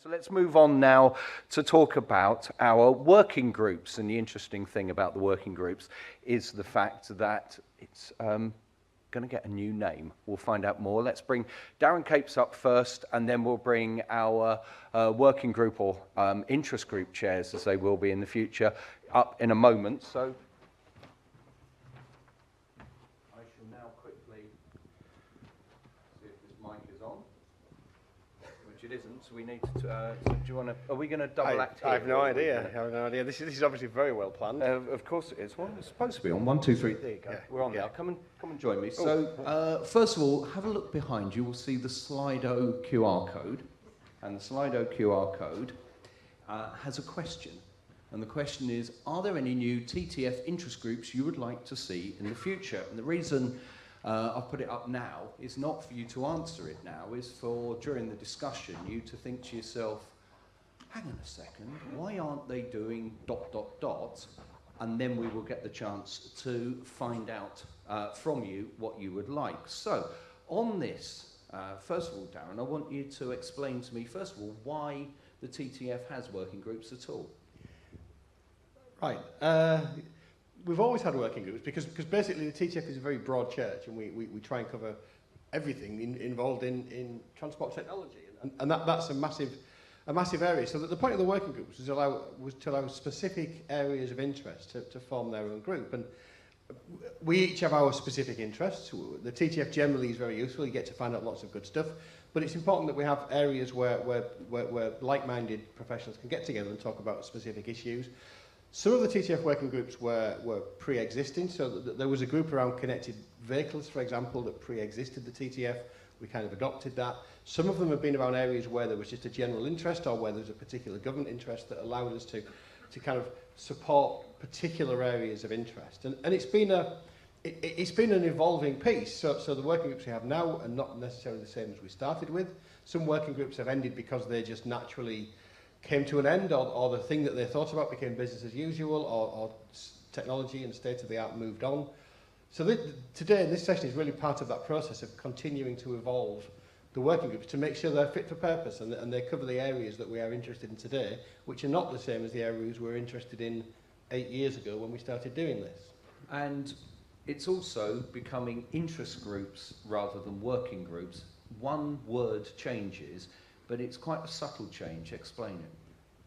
So let's move on now to talk about our working groups. And the interesting thing about the working groups is the fact that it's going to get a new name. We'll find out more. Let's bring Darren Capes up first, and then we'll bring our working group or interest group chairs, as they will be in the future, up in a moment. So I shall now quickly see if this mic is on. It isn't, so we need to. Do you want to? Are we going to double act here? I have no idea. This is obviously very well planned. Of course it is. Well, it's supposed to be on 1, 2, 3. There you go. Yeah. We're on now. Come and join me. So, first of all, have a look behind you. We'll see the Slido QR code, and the Slido QR code has a question, and the question is: are there any new TTF interest groups you would like to see in the future? And the reason I've put it up now is not for you to answer it now, is for, during the discussion, you to think to yourself, hang on a second, why aren't they doing ... And then we will get the chance to find out from you what you would like. So, on this, first of all, Darren, I want you to explain to me, first of all, why the TTF has working groups at all. Right. We've always had working groups because basically the TTF is a very broad church, and we try and cover everything involved in transport technology, and that's a massive area. So that the point of the working groups was to allow specific areas of interest to form their own group, and we each have our specific interests. The TTF generally is very useful. You get to find out lots of good stuff, but it's important that we have areas where like-minded professionals can get together and talk about specific issues. Some of the TTF working groups were pre-existing, so there was a group around connected vehicles, for example, that pre-existed the TTF. We kind of adopted that. Some of them have been around areas where there was just a general interest, or where there's a particular government interest that allowed us to kind of support particular areas of interest. And it's been an evolving piece. So the working groups we have now are not necessarily the same as we started with. Some working groups have ended because they just naturally came to an end, or the thing that they thought about became business as usual, or technology and state of the art moved on. So today, this session is really part of that process of continuing to evolve the working groups to make sure they're fit for purpose, and they cover the areas that we are interested in today, which are not the same as the areas we were interested in 8 years ago when we started doing this. And it's also becoming interest groups rather than working groups. One word changes, but it's quite a subtle change. Explain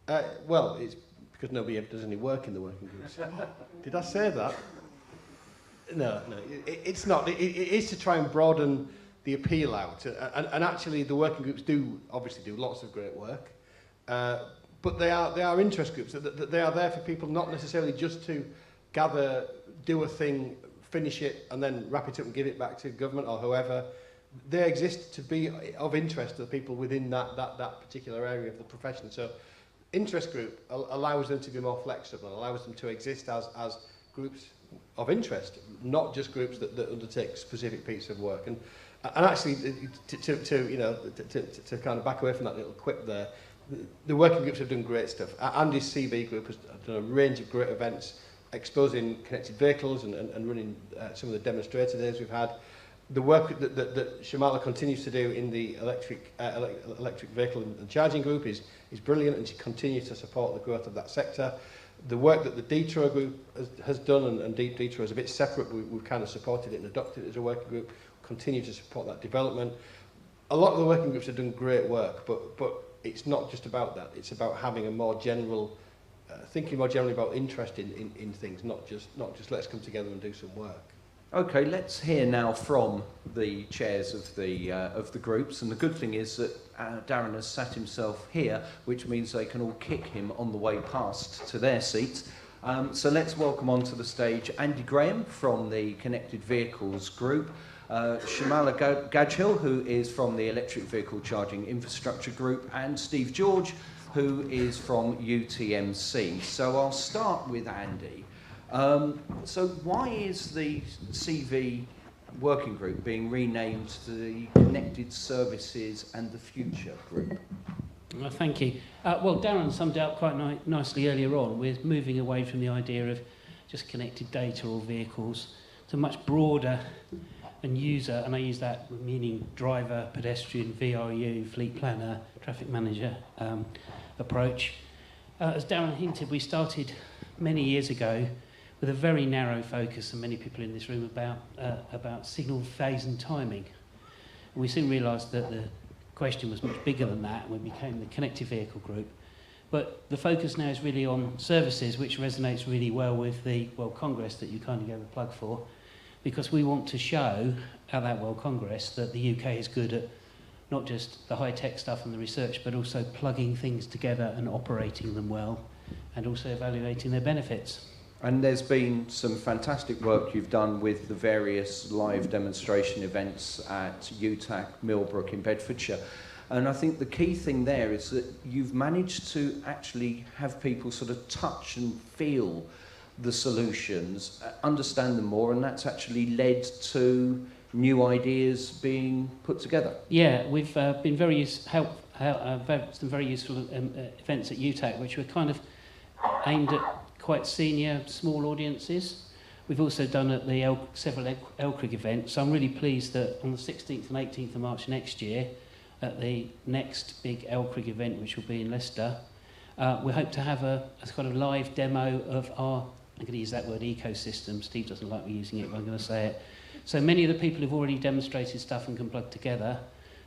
it. Well, it's because nobody ever does any work in the working groups. Did I say that? No, it's not. It is to try and broaden the appeal out. And actually, the working groups obviously do lots of great work. But they are interest groups. They are there for people not necessarily just to gather, do a thing, finish it, and then wrap it up and give it back to government or whoever. They exist to be of interest to the people within that particular area of the profession. So interest group allows them to be more flexible, allows them to exist as groups of interest, not just groups that undertake specific pieces of work. And actually, to kind of back away from that little quip there, the working groups have done great stuff. Andy's CV group has done a range of great events, exposing connected vehicles and running some of the demonstrator days we've had. The work that Shamala continues to do in the electric vehicle and charging group is brilliant, and she continues to support the growth of that sector. The work that the DTRO group has done, and DTRO is a bit separate, we've kind of supported it and adopted it as a working group, continue to support that development. A lot of the working groups have done great work, but it's not just about that. It's about having a more general, thinking more generally about interest in things, not just let's come together and do some work. Okay, let's hear now from the chairs of the groups, and the good thing is that Darren has sat himself here, which means they can all kick him on the way past to their seats. So let's welcome onto the stage Andy Graham from the Connected Vehicles group, Shamala Gadgil, who is from the Electric Vehicle Charging Infrastructure group, and Steve George, who is from UTMC. So I'll start with Andy. So why is the CV working group being renamed to the Connected Services and the Future group? Well, thank you. Well, Darren summed it up quite nicely earlier on. We're moving away from the idea of just connected data or vehicles to a much broader and user, and I use that meaning driver, pedestrian, VRU, fleet planner, traffic manager approach. As Darren hinted, we started many years ago with a very narrow focus, and many people in this room, about signal phase and timing. And we soon realised that the question was much bigger than that, and we became the connected vehicle group. But the focus now is really on services, which resonates really well with the World Congress that you kindly gave a plug for, because we want to show at that World Congress that the UK is good at not just the high-tech stuff and the research, but also plugging things together and operating them well, and also evaluating their benefits. And there's been some fantastic work you've done with the various live demonstration events at UTAC, Millbrook in Bedfordshire. And I think the key thing there is that you've managed to actually have people sort of touch and feel the solutions, understand them more, and that's actually led to new ideas being put together. Yeah, we've been some very useful events at UTAC, which were kind of aimed at quite senior, small audiences. We've also done at the several LCRIG events, so I'm really pleased that on the 16th and 18th of March next year, at the next big LCRIG event, which will be in Leicester, we hope to have a kind of live demo of our, I'm going to use that word, ecosystem. Steve doesn't like me using it, but I'm going to say it. So many of the people who've already demonstrated stuff and can plug together,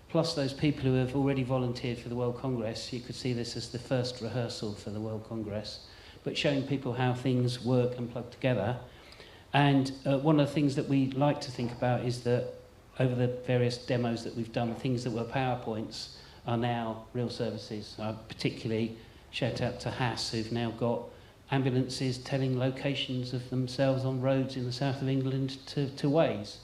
plus those people who have already volunteered for the World Congress, you could see this as the first rehearsal for the World Congress, but showing people how things work and plug together. And one of the things that we like to think about is that over the various demos that we've done, things that were PowerPoints are now real services. Particularly shout out to Haas, who've now got ambulances telling locations of themselves on roads in the south of England to Waze.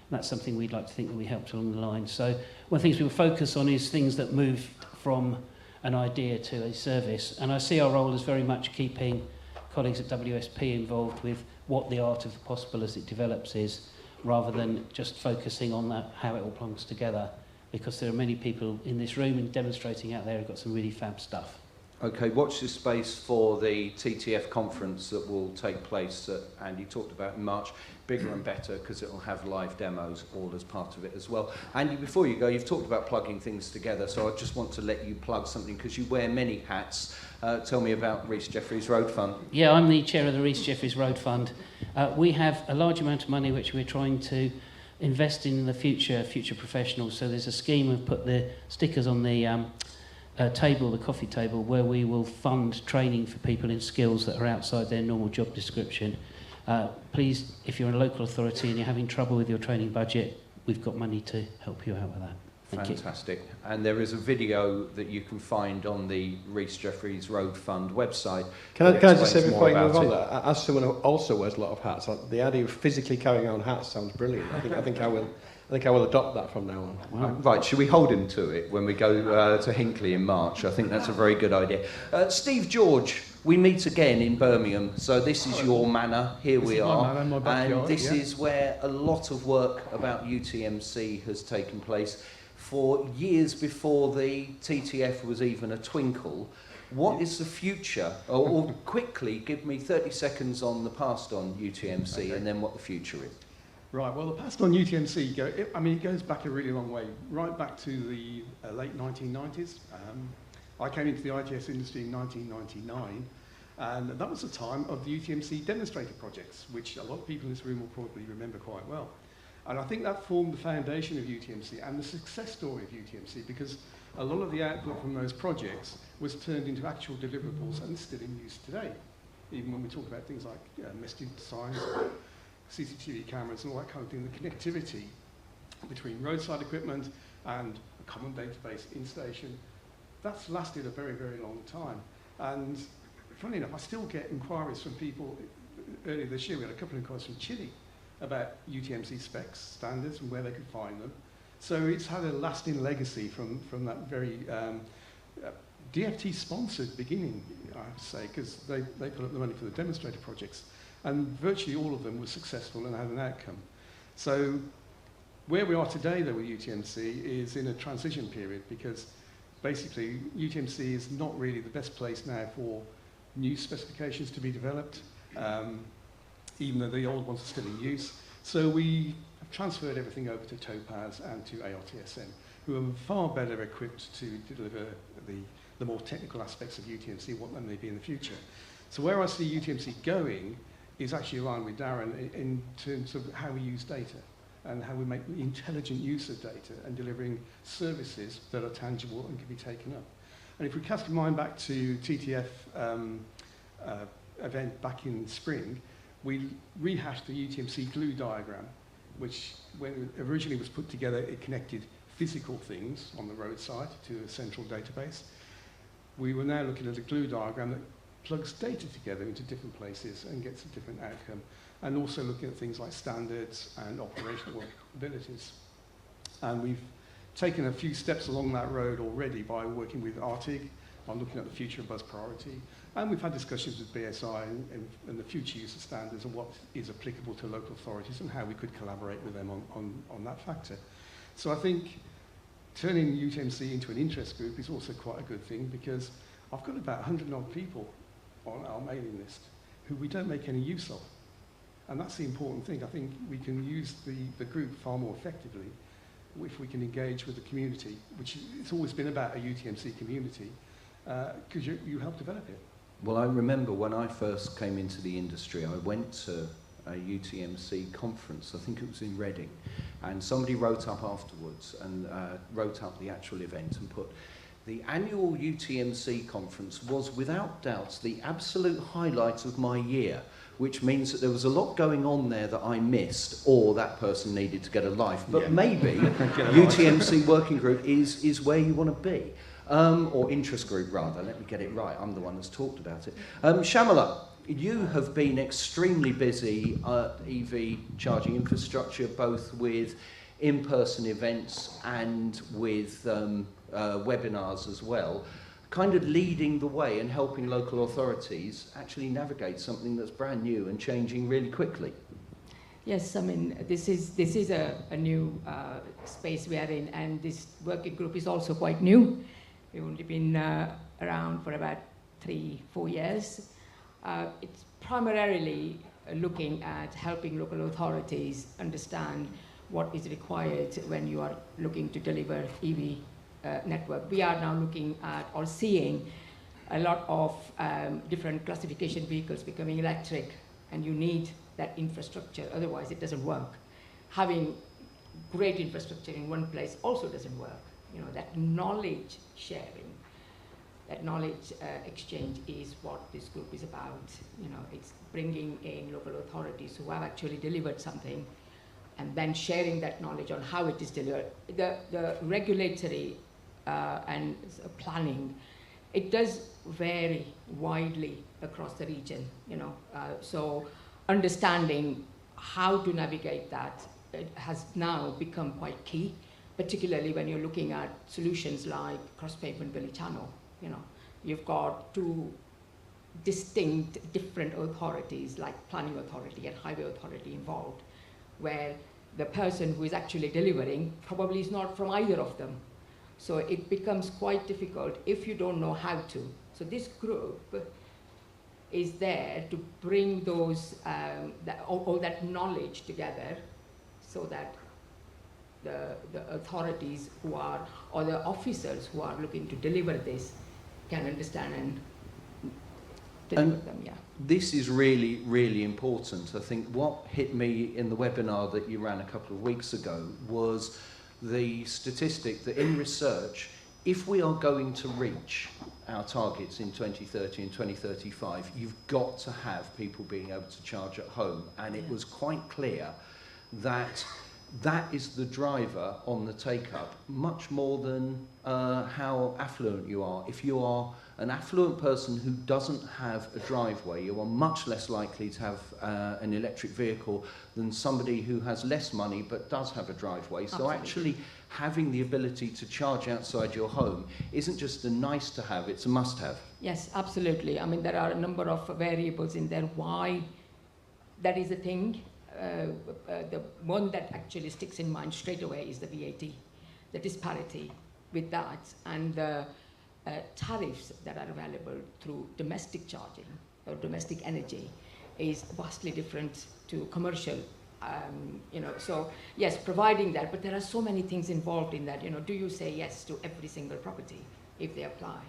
And that's something we'd like to think that we helped along the line. So one of the things we will focus on is things that move from an idea to a service. And I see our role as very much keeping colleagues at WSP involved with what the art of the possible as it develops is, rather than just focusing on that, how it all plugs together, because there are many people in this room and demonstrating out there who've got some really fab stuff. Okay, watch this space for the TTF conference that will take place that Andy talked about in March. Bigger and better, because it will have live demos all as part of it as well. Andy, before you go, you've talked about plugging things together, so I just want to let you plug something, because you wear many hats. Tell me about Rhys Jeffreys Road Fund. Yeah, I'm the chair of the Rhys Jeffreys Road Fund. We have a large amount of money which we're trying to invest in the future professionals. So there's a scheme of put the stickers on the table, the coffee table, where we will fund training for people in skills that are outside their normal job description. Please, if you're a local authority and you're having trouble with your training budget, we've got money to help you out with that. Fantastic. And there is a video that you can find on the Rhys Jeffreys Road Fund website. Can I just say before you move on that, as someone who also wears a lot of hats, the idea of physically carrying on hats sounds brilliant. I think I will adopt that from now on. Wow. Right, should we hold him to it when we go to Hinckley in March? I think that's a very good idea. Steve George, we meet again in Birmingham, so this is your manor. Here we are, and this is where a lot of work about UTMC has taken place. For years before the TTF was even a twinkle. What is the future? Or quickly, give me 30 seconds on the past on UTMC, okay, and then what the future is. Right, well, the past on UTMC, it goes back a really long way, right back to the late 1990s. I came into the ITS industry in 1999, and that was the time of the UTMC demonstrator projects, which a lot of people in this room will probably remember quite well. And I think that formed the foundation of UTMC and the success story of UTMC, because a lot of the output from those projects was turned into actual deliverables and still in use today. Even when we talk about things like messaging signs, CCTV cameras and all that kind of thing, the connectivity between roadside equipment and a common database in station, that's lasted a very, very long time. And funny enough, I still get inquiries from people. Earlier this year, we had a couple of inquiries from Chile about UTMC specs, standards, and where they could find them. So it's had a lasting legacy from that very DFT-sponsored beginning, I have to say, because they put up the money for the demonstrator projects, and virtually all of them were successful and had an outcome. So where we are today, though, with UTMC is in a transition period, because basically UTMC is not really the best place now for new specifications to be developed. Even though the old ones are still in use. So we have transferred everything over to Topaz and to ARTSM, who are far better equipped to deliver the more technical aspects of UTMC, what they may be in the future. So where I see UTMC going is actually aligned with Darren in terms of how we use data and how we make intelligent use of data and delivering services that are tangible and can be taken up. And if we cast our mind back to TTF event back in spring, we rehashed the UTMC glue diagram, which when it originally was put together, it connected physical things on the roadside to a central database. We were now looking at a glue diagram that plugs data together into different places and gets a different outcome, and also looking at things like standards and operational abilities. And we've taken a few steps along that road already by working with RTIG on looking at the future of bus priority, and we've had discussions with BSI and the future use of standards and what is applicable to local authorities and how we could collaborate with them on that factor. So I think turning UTMC into an interest group is also quite a good thing, because I've got about 100 odd people on our mailing list who we don't make any use of. And that's the important thing. I think we can use the group far more effectively if we can engage with the community, which it's always been about a UTMC community, because you help develop it. Well, I remember when I first came into the industry, I went to a UTMC conference, I think it was in Reading, and somebody wrote up afterwards and wrote up the actual event and put, the annual UTMC conference was without doubt the absolute highlight of my year, which means that there was a lot going on there that I missed, or that person needed to get a life. But maybe UTMC working group is where you want to be. Or interest group rather, let me get it right, I'm the one that's talked about it. Shamala, you have been extremely busy at EV charging infrastructure, both with in-person events and with webinars as well, kind of leading the way and helping local authorities actually navigate something that's brand new and changing really quickly. Yes, I mean, this is a new space we are in, and this working group is also quite new. We've only been around for about 3-4 years. It's primarily looking at helping local authorities understand what is required when you are looking to deliver EV network. We are now looking at or seeing a lot of different classification vehicles becoming electric, and you need that infrastructure, otherwise it doesn't work. Having great infrastructure in one place also doesn't work. You know, that knowledge sharing, that knowledge exchange is what this group is about. You know, it's bringing in local authorities who have actually delivered something and then sharing that knowledge on how it is delivered. The regulatory and planning, it does vary widely across the region, you know. So understanding how to navigate that, it has now become quite key, particularly when you're looking at solutions like cross-pavement gully channel. You know, you've got two distinct different authorities like planning authority and highway authority involved, where the person who is actually delivering probably is not from either of them. So it becomes quite difficult if you don't know how to. So this group is there to bring those all that knowledge together, so that the authorities who are, or the officers who are looking to deliver this, can understand and deliver them. Yeah. This is really, really important. I think what hit me in the webinar that you ran a couple of weeks ago was the statistic that in research, if we are going to reach our targets in 2030 and 2035, you've got to have people being able to charge at home. And it was quite clear that that is the driver on the take-up, much more than how affluent you are. If you are an affluent person who doesn't have a driveway, you are much less likely to have an electric vehicle than somebody who has less money but does have a driveway. So Absolutely. Actually having the ability to charge outside your home isn't just a nice to have, it's a must have. Yes, absolutely. I mean, there are a number of variables in there why that is a thing. The one that actually sticks in mind straight away is the VAT, the disparity with that, and the tariffs that are available through domestic charging or domestic energy is vastly different to commercial So yes, providing that, but there are so many things involved in that. Do you say yes to every single property if they apply?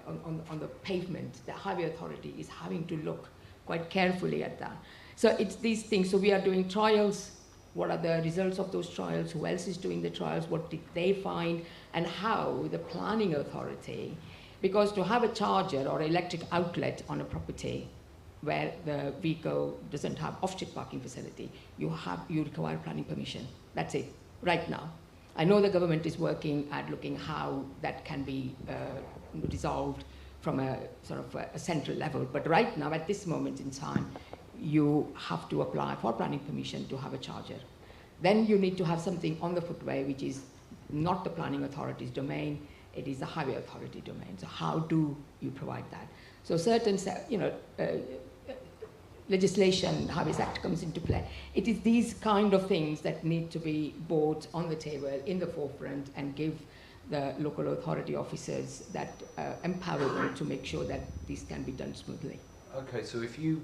On the pavement, the highway authority is having to look quite carefully at that. So it's these things. So we are doing trials. What are the results of those trials? Who else is doing the trials? What did they find? And how the planning authority, because to have a charger or electric outlet on a property where the vehicle doesn't have off-street parking facility, you require planning permission. That's it, right now. I know the government is working at looking how that can be resolved from a sort of a central level, but right now, at this moment in time, you have to apply for planning permission to have a charger. Then you need to have something on the footway which is not the planning authority's domain, it is the highway authority domain. So how do you provide that? So certain, legislation, Highways Act comes into play. It is these kind of things that need to be brought on the table in the forefront and give the local authority officers that empower them to make sure that this can be done smoothly. Okay, so if you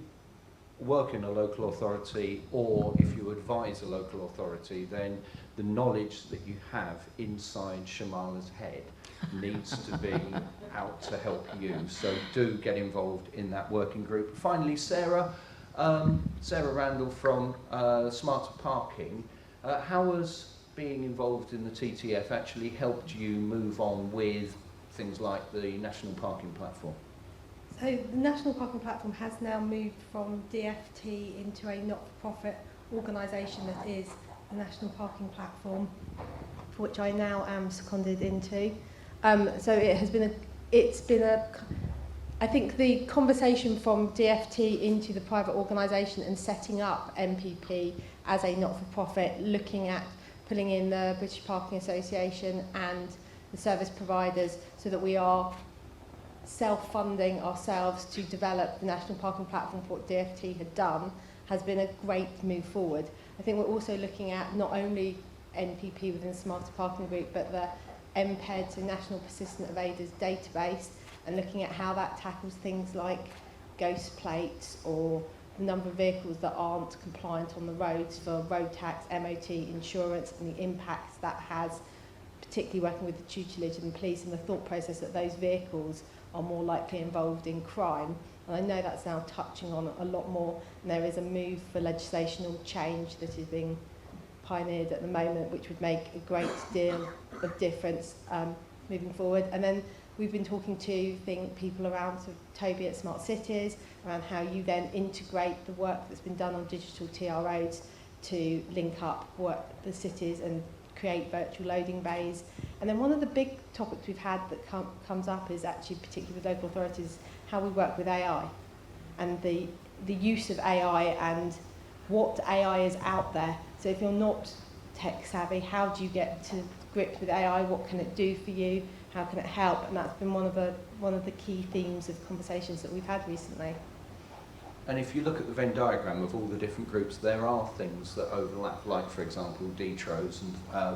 work in a local authority or if you advise a local authority, then the knowledge that you have inside Shamala's head needs to be out to help you. So do get involved in that working group. Finally, Sarah Randall from Smarter Parking. How has being involved in the TTF actually helped you move on with things like the National Parking Platform? So the National Parking Platform has now moved from DFT into a not-for-profit organisation that is the National Parking Platform, for which I now am seconded into. So I think the conversation from DFT into the private organisation and setting up NPP as a not-for-profit, looking at pulling in the British Parking Association and the service providers so that we are self-funding ourselves to develop the National Parking Platform for what DFT had done has been a great move forward. I think we're also looking at not only NPP within the Smarter Parking Group, but the MPED, so National Persistent Evaders database, and looking at how that tackles things like ghost plates or the number of vehicles that aren't compliant on the roads for road tax, MOT, insurance, and the impacts that has, particularly working with the tutelage and the police and the thought process that those vehicles are more likely involved in crime. And I know that's now touching on a lot more, and there is a move for legislational change that is being pioneered at the moment, which would make a great deal of difference moving forward. And then we've been talking to people around Toby at Smart Cities, around how you then integrate the work that's been done on digital TROs to link up the cities and create virtual loading bays. And then one of the big topics we've had that comes up is actually, particularly with local authorities, how we work with AI and the use of AI and what AI is out there. So if you're not tech savvy, how do you get to grips with AI? What can it do for you? How can it help? And that's been one of the key themes of conversations that we've had recently. And if you look at the Venn diagram of all the different groups, there are things that overlap, like, for example, DTROs,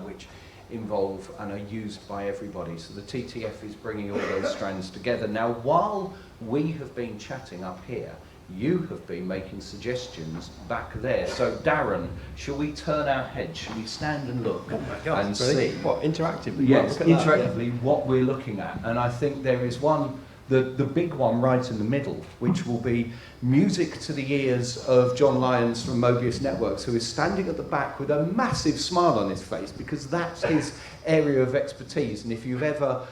which involve and are used by everybody. So the TTF is bringing all those strands together. Now, while we have been chatting up here, you have been making suggestions back there. So, Darren, shall we turn our heads? Shall we stand and look and see? What, interactively? Yes, interactively, what we're looking at. And I think there is one, the big one right in the middle, which will be music to the ears of John Lyons from Mobius Networks, who is standing at the back with a massive smile on his face, because that's his area of expertise. And if you've ever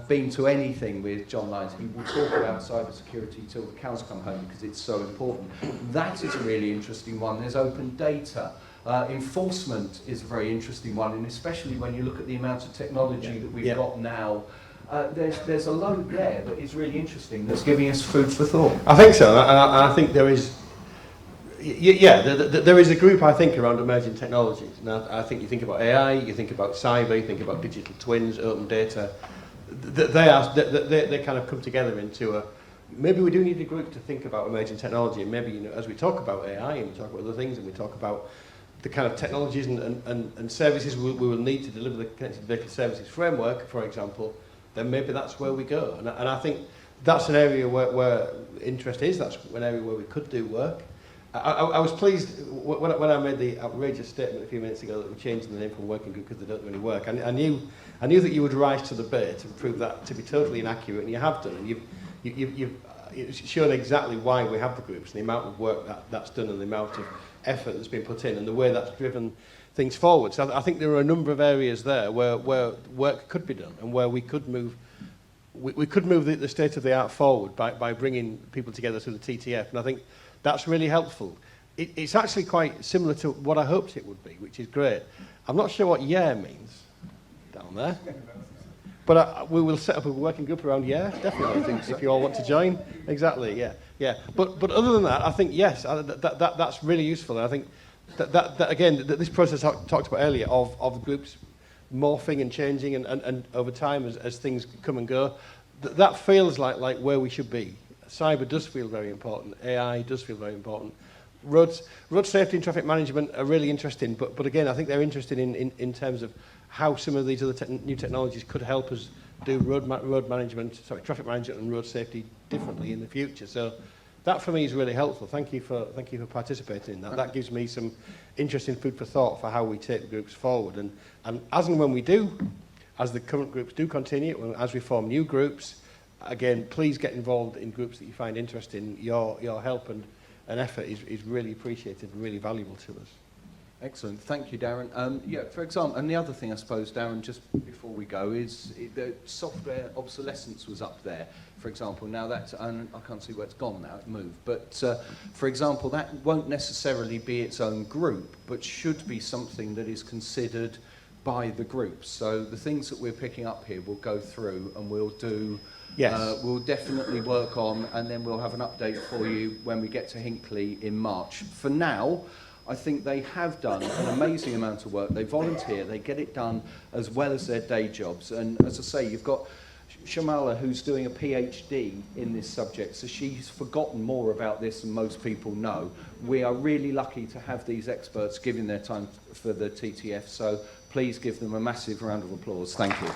been to anything with John Lyons, he will talk about cybersecurity till the cows come home, because it's so important. That is a really interesting one. There's open data. Enforcement is a very interesting one, and especially when you look at the amount of technology that we've got now. There's a load there that is really interesting, that's giving us food for thought. I think so, and I think there is, there is a group, I think, around emerging technologies. Now, I think you think about AI, you think about cyber, you think about digital twins, open data. They kind of come together into a, maybe we do need a group to think about emerging technology, and maybe, as we talk about AI and we talk about other things and we talk about the kind of technologies and services we will need to deliver the connected vehicle services framework, for example, then maybe that's where we go. And I think that's an area where interest is, that's an area where we could do work. I was pleased when I made the outrageous statement a few minutes ago that we're changing the name from working group because they don't really work. I knew that you would rise to the bait and prove that to be totally inaccurate, and you have done. And you've shown exactly why we have the groups, and the amount of work that's done, and the amount of effort that's been put in, and the way that's driven things forward. So I think there are a number of areas there where work could be done, and where we could move. We could move the state of the art forward by bringing people together through the TTF, and I think that's really helpful. It's actually quite similar to what I hoped it would be, which is great. I'm not sure what yeah means down there, but we will set up a working group around yeah, definitely. I think so. If you all want to join, exactly, yeah. But other than that, I think yes, that's really useful. And I think that again, this process I talked about earlier of groups morphing and changing and over time as things come and go, that feels like where we should be. Cyber does feel very important. AI does feel very important. Road safety and traffic management are really interesting, but again, I think they're interested in terms of how some of these other new technologies could help us do traffic management and road safety differently in the future. So that for me is really helpful. Thank you for participating in that. That gives me some interesting food for thought for how we take the groups forward. And as and when we do, as the current groups do continue, as we form new groups, again, please get involved in groups that you find interesting. Your help and effort is really appreciated and really valuable to us. Excellent. Thank you, Darren. Yeah, for example, and the other thing, I suppose, Darren, just before we go, is the software obsolescence was up there, for example. Now that's, and I can't see where it's gone now, it moved. But, for example, that won't necessarily be its own group, but should be something that is considered by the groups. So the things that we're picking up here we'll go through and we'll do. Yes. We'll definitely work on, and then we'll have an update for you when we get to Hinckley in March. For now, I think they have done an amazing amount of work. They volunteer, they get it done as well as their day jobs. And as I say, you've got Shamala, who's doing a PhD in this subject, so she's forgotten more about this than most people know. We are really lucky to have these experts giving their time for the TTF, so please give them a massive round of applause. Thank you.